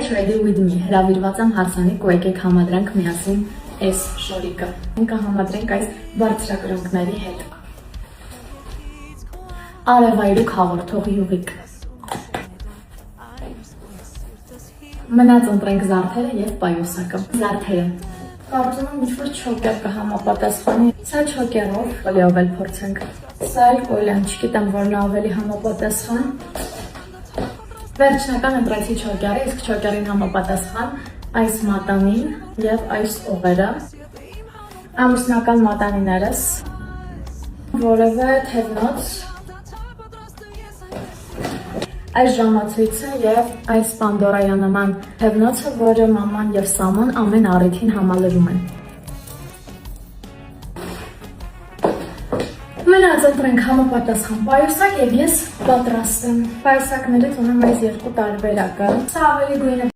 Ready with me, հրավիրված եմ հարսանիք ու եկեք համադրենք միասին այս շորիկը։ Մենք համադրենք այս բարձրակրունկների հետ։ Արևայրուք հաղորդող յուղիկ։ Մնաց ընտրենք զարդերը և պայուսակը։ Զարդերը։ Կարծում եմ ինչ-որ չոկեր կհամապատասխանի։ Սա չոկերով, կոլիով էլ փորձենք։ Սա էլ կոլյան, չգիտեմ, որն ավելի համապատասխան։ Վերջնական ընտրեցի չոկերը, իսկ չոկերին համապատասխան այս մատանին և այս օղերը։ Ամուսնական մատանիներս, որևէ թևնոց, այս ժամացույցը և այս պանդորայանման թևնոցը, որը մաման և Սամոն ամեն առիթին համալրում են։ Մնաց ընտրենք համապատասխան պայուսակ և ես պատրաստ եմ։ Պայուսակներից ունեմ այս երկու տարբերակը։ Սա ավելի գույնը